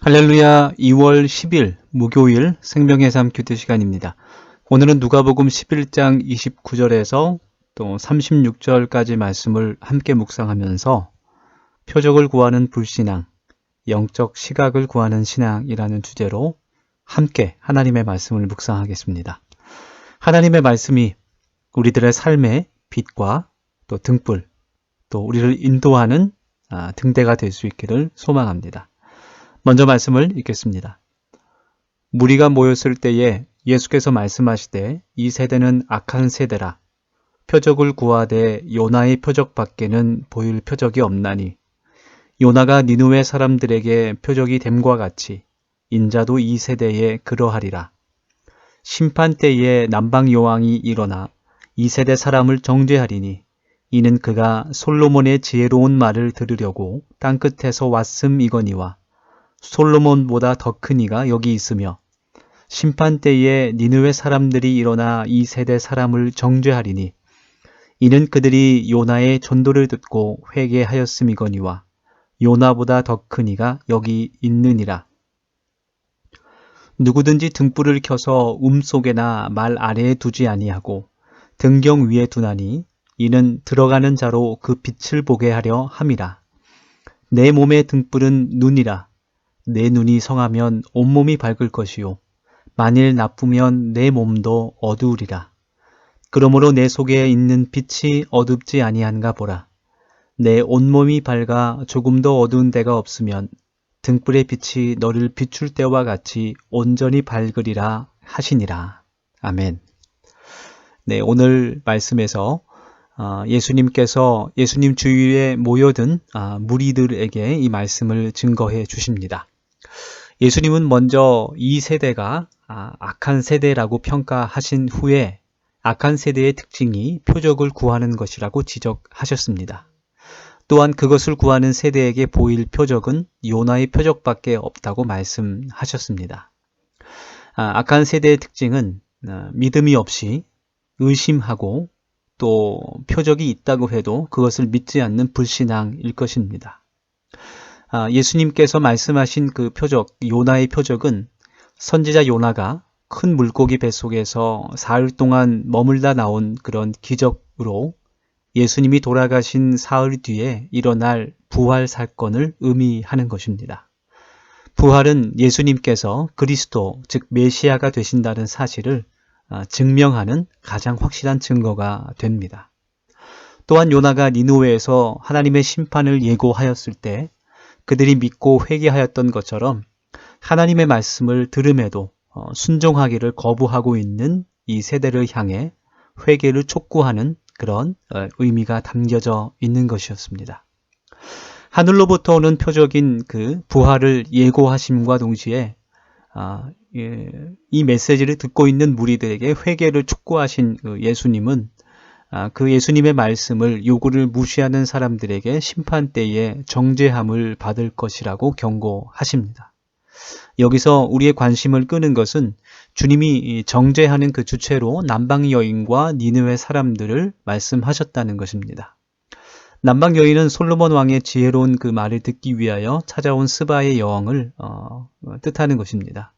할렐루야. 2월 10일 목요일 생명의 삶 교대 시간입니다. 오늘은 누가복음 11장 29절에서 또 36절까지 말씀을 함께 묵상하면서 표적을 구하는 불신앙, 영적 시각을 구하는 신앙이라는 주제로 함께 하나님의 말씀을 묵상하겠습니다. 하나님의 말씀이 우리들의 삶의 빛과 또 등불, 또 우리를 인도하는 등대가 될 수 있기를 소망합니다. 먼저 말씀을 읽겠습니다. 무리가 모였을 때에 예수께서 말씀하시되 이 세대는 악한 세대라. 표적을 구하되 요나의 표적밖에는 보일 표적이 없나니 요나가 니느웨 사람들에게 표적이 됨과 같이 인자도 이 세대에 그러하리라. 심판 때에 남방 여왕이 일어나 이 세대 사람을 정죄하리니 이는 그가 솔로몬의 지혜로운 말을 들으려고 땅끝에서 왔음이거니와 솔로몬보다 더 큰 이가 여기 있으며 심판 때에 니느웨 사람들이 일어나 이 세대 사람을 정죄하리니 이는 그들이 요나의 전도를 듣고 회개하였음이거니와 요나보다 더 큰 이가 여기 있느니라. 누구든지 등불을 켜서 속에나 말 아래에 두지 아니하고 등경 위에 두나니 이는 들어가는 자로 그 빛을 보게 하려 함이라. 내 몸의 등불은 눈이라. 내 눈이 성하면 온몸이 밝을 것이요 만일 나쁘면 내 몸도 어두우리라. 그러므로 내 속에 있는 빛이 어둡지 아니한가 보라. 내 온몸이 밝아 조금도 어두운 데가 없으면 등불의 빛이 너를 비출 때와 같이 온전히 밝으리라 하시니라. 아멘. 네, 오늘 말씀에서 예수님께서 예수님 주위에 모여든 무리들에게 이 말씀을 증거해 주십니다. 예수님은 먼저 이 세대가 악한 세대라고 평가하신 후에 악한 세대의 특징이 표적을 구하는 것이라고 지적하셨습니다. 또한 그것을 구하는 세대에게 보일 표적은 요나의 표적밖에 없다고 말씀하셨습니다. 악한 세대의 특징은 믿음이 없이 의심하고 또 표적이 있다고 해도 그것을 믿지 않는 불신앙일 것입니다. 예수님께서 말씀하신 그 표적, 요나의 표적은 선지자 요나가 큰 물고기 뱃속에서 사흘 동안 머물다 나온 그런 기적으로 예수님이 돌아가신 사흘 뒤에 일어날 부활 사건을 의미하는 것입니다. 부활은 예수님께서 그리스도, 즉 메시아가 되신다는 사실을 증명하는 가장 확실한 증거가 됩니다. 또한 요나가 니느웨에서 하나님의 심판을 예고하였을 때 그들이 믿고 회개하였던 것처럼 하나님의 말씀을 들음에도 순종하기를 거부하고 있는 이 세대를 향해 회개를 촉구하는 그런 의미가 담겨져 있는 것이었습니다. 하늘로부터 오는 표적인 그 부활을 예고하심과 동시에 이 메시지를 듣고 있는 무리들에게 회개를 촉구하신 예수님은 그 예수님의 말씀을 요구를 무시하는 사람들에게 심판 때에 정죄함을 받을 것이라고 경고하십니다. 여기서 우리의 관심을 끄는 것은 주님이 정죄하는 그 주체로 남방 여인과 니느웨 사람들을 말씀하셨다는 것입니다. 남방 여인은 솔로몬 왕의 지혜로운 그 말을 듣기 위하여 찾아온 스바의 여왕을 뜻하는 것입니다.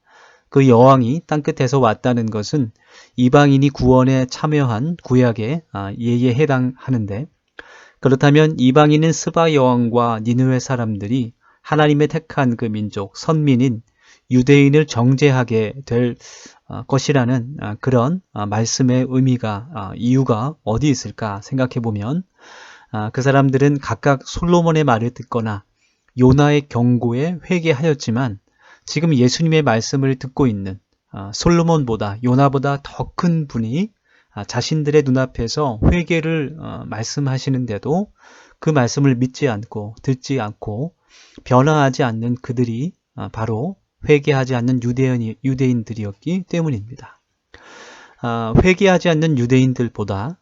그 여왕이 땅끝에서 왔다는 것은 이방인이 구원에 참여한 구약의 예에 해당하는데, 그렇다면 이방인인 스바 여왕과 니느웨 사람들이 하나님의 택한 그 민족, 선민인 유대인을 정죄하게 될 것이라는 그런 말씀의 의미가, 이유가 어디 있을까 생각해 보면 그 사람들은 각각 솔로몬의 말을 듣거나 요나의 경고에 회개하였지만 지금 예수님의 말씀을 듣고 있는 솔로몬보다 요나보다 더 큰 분이 자신들의 눈앞에서 회개를 말씀하시는데도 그 말씀을 믿지 않고 듣지 않고 변화하지 않는 그들이 바로 회개하지 않는 유대인들이었기 때문입니다. 회개하지 않는 유대인들보다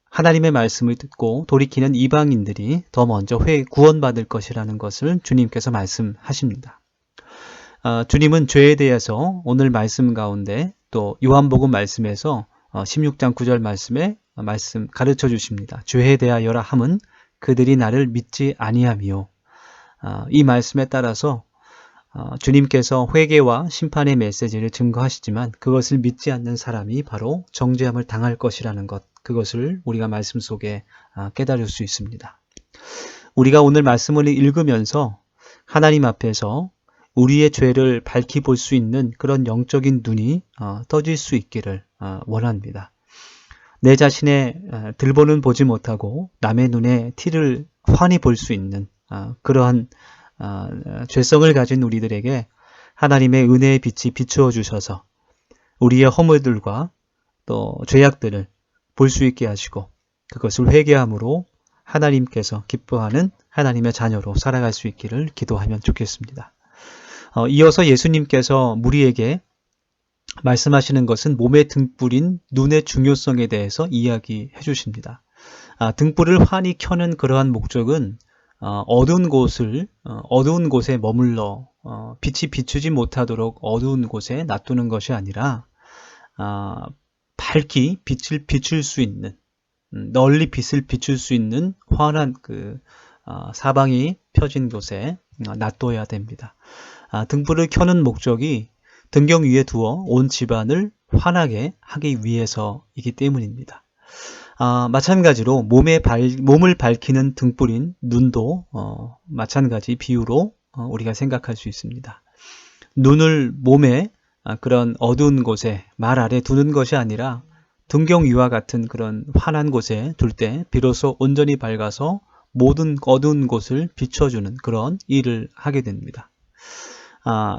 하나님의 말씀을 듣고 돌이키는 이방인들이 더 먼저 구원받을 것이라는 것을 주님께서 말씀하십니다. 주님은 죄에 대해서 오늘 말씀 가운데 또 요한복음 말씀에서 16장 9절 말씀에 가르쳐 주십니다. 죄에 대하여라 함은 그들이 나를 믿지 아니하미요. 이 말씀에 따라서 주님께서 회개와 심판의 메시지를 증거하시지만 그것을 믿지 않는 사람이 바로 정죄함을 당할 것이라는 것, 그것을 우리가 말씀 속에 깨달을 수 있습니다. 우리가 오늘 말씀을 읽으면서 하나님 앞에서 우리의 죄를 밝히 볼 수 있는 그런 영적인 눈이 떠질 수 있기를 원합니다. 내 자신의 들보는 보지 못하고 남의 눈에 티를 환히 볼 수 있는 그러한 죄성을 가진 우리들에게 하나님의 은혜의 빛이 비추어 주셔서 우리의 허물들과 또 죄악들을 볼 수 있게 하시고 그것을 회개함으로 하나님께서 기뻐하는 하나님의 자녀로 살아갈 수 있기를 기도하면 좋겠습니다. 이어서 예수님께서 무리에게 말씀하시는 것은 몸의 등불인 눈의 중요성에 대해서 이야기해 주십니다. 등불을 환히 켜는 그러한 목적은 어두운 곳에 머물러 빛이 비추지 못하도록 어두운 곳에 놔두는 것이 아니라 밝기 빛을 비출 수 있는 널리 빛을 비출 수 있는 환한 사방이 펴진 곳에 놔둬야 됩니다. 등불을 켜는 목적이 등경 위에 두어 온 집안을 환하게 하기 위해서이기 때문입니다. 마찬가지로 몸을 밝히는 등불인 눈도 마찬가지 비유로 우리가 생각할 수 있습니다. 눈을 몸에 그런 어두운 곳에 말 아래 두는 것이 아니라 등경 위와 같은 그런 환한 곳에 둘 때 비로소 온전히 밝아서 모든 어두운 곳을 비춰주는 그런 일을 하게 됩니다.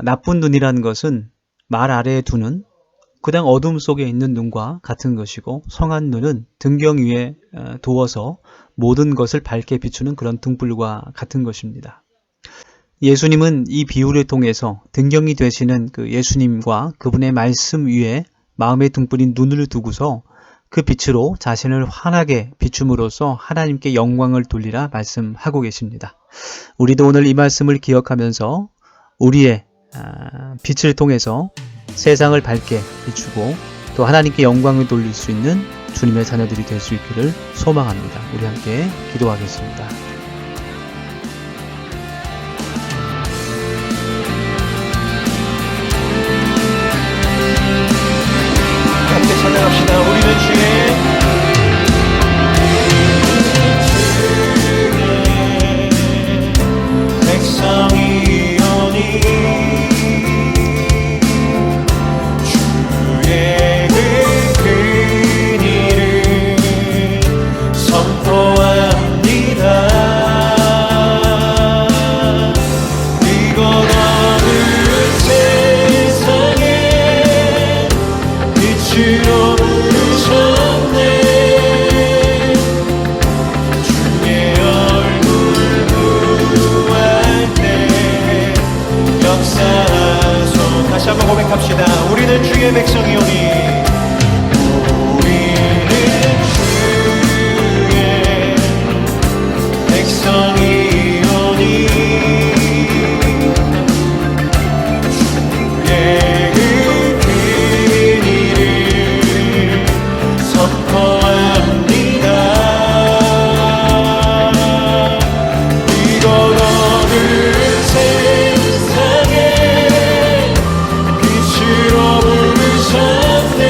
나쁜 눈이라는 것은 말 아래에 두는 그냥 어둠 속에 있는 눈과 같은 것이고 성한 눈은 등경 위에 두어서 모든 것을 밝게 비추는 그런 등불과 같은 것입니다. 예수님은 이 비유를 통해서 등경이 되시는 그 예수님과 그분의 말씀 위에 마음의 등불인 눈을 두고서 그 빛으로 자신을 환하게 비춤으로써 하나님께 영광을 돌리라 말씀하고 계십니다. 우리도 오늘 이 말씀을 기억하면서 우리의 빛을 통해서 세상을 밝게 비추고 또 하나님께 영광을 돌릴 수 있는 주님의 자녀들이 될 수 있기를 소망합니다. 우리 함께 기도하겠습니다. 함께 찬양합시다. 우리는 주의 백성이오니 다시 한번 고백합시다. 우리는 주의 백성이오니 우리는 주의 백성이오니 주의 그 일을 선포합니다. 이곳 어느 세상에 빛으로 부르셨네.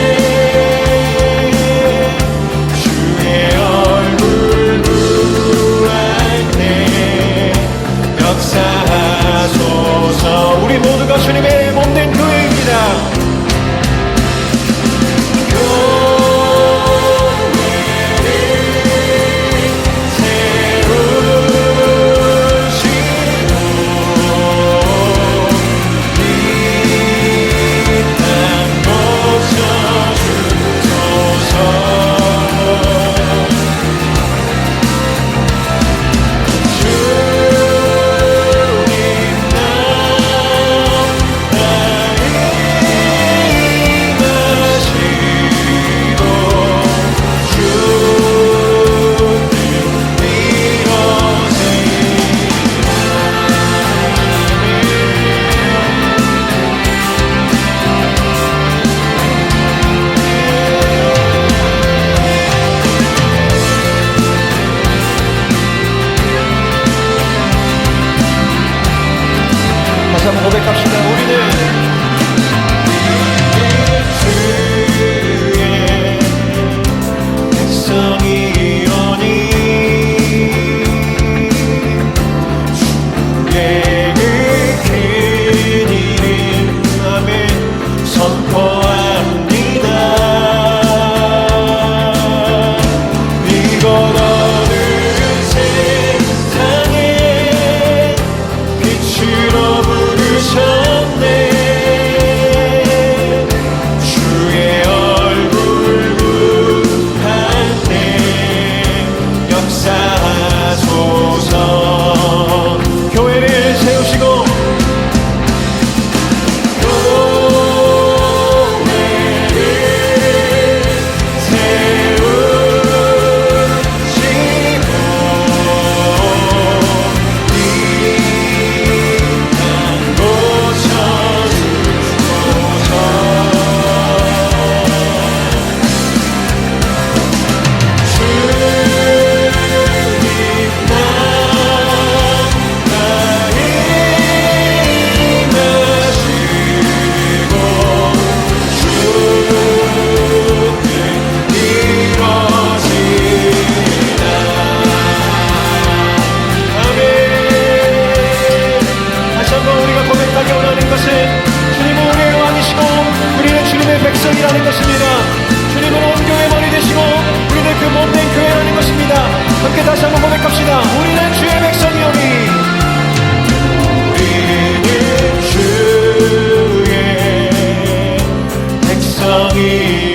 것입니다. 주님은 온 교회 머리 되시고 우리는 그 몸된 교회라는 것입니다. 함께 다시 한번 고백합시다. 우리는 주의 백성이오니 우리는 주의 백성이